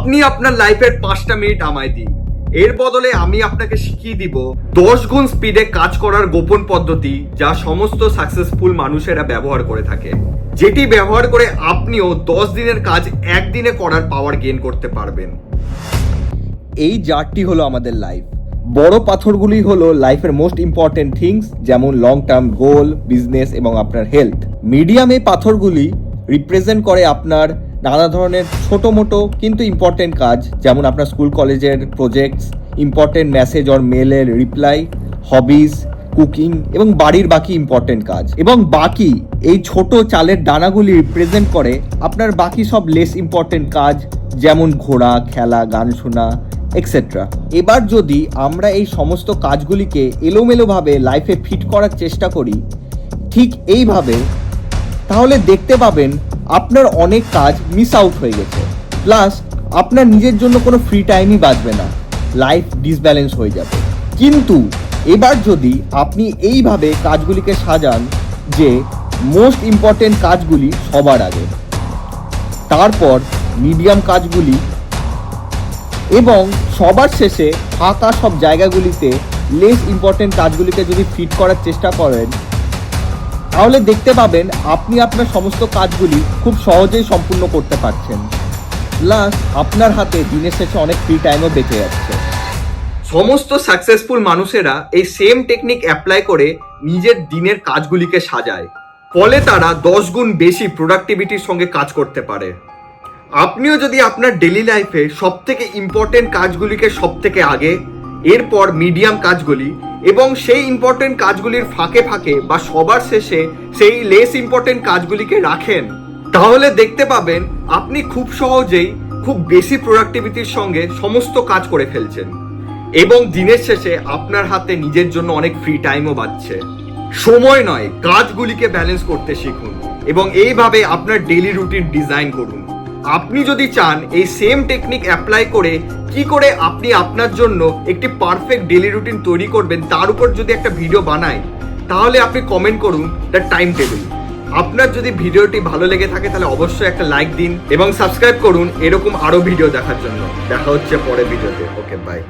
আপনি আপনার লাইফের 5টা মিনিট আমায় দিন, এর বদলে আমি আপনাকে শিখিয়ে দিব 10 গুণ স্পিডে কাজ করার গোপন পদ্ধতি, যা সমস্ত সাকসেসফুল মানুষেরা ব্যবহার করে থাকে, যেটি ব্যবহার করে আপনিও 10 দিনের কাজ একদিনে করার পাওয়ার গেইন করতে পারবেন। এই জারটি হলো আমাদের লাইফ। বড় পাথরগুলি হলো লাইফের মোস্ট ইম্পর্টেন্ট থিংস, যেমন লং টার্ম গোল, বিজনেস এবং আপনার হেলথ। মিডিয়াম এই পাথরগুলি রিপ্রেজেন্ট করে আপনার নানা ধরনের ছোট মোটো কিন্তু ইম্পর্টেন্ট কাজ, যেমন আপনার স্কুল কলেজের প্রজেক্টস, ইম্পর্টেন্ট মেসেজ অর মেলের রিপ্লাই, হবিজ, কুকিং এবং বাড়ির বাকি ইম্পর্টেন্ট কাজ। এবং বাকি এই ছোট চালের দানাগুলি রিপ্রেজেন্ট করে আপনার বাকি সব লেস ইম্পর্টেন্ট কাজ, যেমন ঘোরা, খেলা, গান শোনা এক্সেট্রা। এবার যদি আমরা এই সমস্ত কাজগুলিকে এলোমেলোভাবে লাইফে ফিট করার চেষ্টা করি ঠিক এইভাবে, তাহলে দেখতে পাবেন আপনার অনেক কাজ মিস আউট হয়ে গেছে, প্লাস আপনার নিজের জন্য কোনো ফ্রি টাইমই বাঁচবে না, লাইফ ডিসব্যালেন্স হয়ে যাবে। কিন্তু এবার যদি আপনি এইভাবে কাজগুলিকে সাজান যে মোস্ট ইম্পর্টেন্ট কাজগুলি সবার আগে, তারপর মিডিয়াম কাজগুলি এবং সবার শেষে ফাঁকা সব জায়গাগুলিতে লেস ইম্পর্টেন্ট কাজগুলিকে যদি ফিট করার চেষ্টা করেন, তাহলে দেখতে পাবেন আপনি আপনার সমস্ত কাজগুলি খুব সহজেই সম্পূর্ণ করতে পারছেন, প্লাস আপনার হাতে দিনের শেষে অনেক ফ্রি টাইমও বেঁচে যাচ্ছে। সমস্ত সাকসেসফুল মানুষেরা এই সেম টেকনিক অ্যাপ্লাই করে নিজের দিনের কাজগুলিকে সাজায়, ফলে তারা 10 গুণ বেশি প্রোডাক্টিভিটির সঙ্গে কাজ করতে পারে। আপনিও যদি আপনার ডেইলি লাইফে সব থেকে ইম্পর্টেন্ট কাজগুলিকে সব থেকে আগে, এরপর মিডিয়াম কাজগুলি এবং সেই ইম্পর্টেন্ট কাজগুলির ফাঁকে ফাঁকে বা সবার শেষে সেই লেস ইম্পর্টেন্ট কাজগুলিকে রাখেন, তাহলে দেখতে পাবেন আপনি খুব সহজেই খুব বেশি প্রোডাক্টিভিটির সঙ্গে সমস্ত কাজ করে ফেলছেন এবং দিনের শেষে আপনার হাতে নিজের জন্য অনেক ফ্রি টাইমও বাঁচছে। সময় নয়, কাজগুলিকে ব্যালেন্স করতে শিখুন এবং এইভাবে আপনার ডেইলি রুটিন ডিজাইন করুন। আপনি যদি চান এই সেম টেকনিক অ্যাপ্লাই করে কি করে আপনি আপনার জন্য একটি পারফেক্ট ডেইলি রুটিন তৈরি করবেন, তার উপর যদি একটা ভিডিও বানাই, তাহলে আপনি কমেন্ট করুন দ্য টাইম টেবিল। আপনার যদি ভিডিওটি ভালো লেগে থাকে তাহলে অবশ্যই একটা লাইক দিন এবং সাবস্ক্রাইব করুন এরকম আরো ভিডিও দেখার জন্য। দেখা হচ্ছে পরের ভিডিওতে। ওকে, বাই।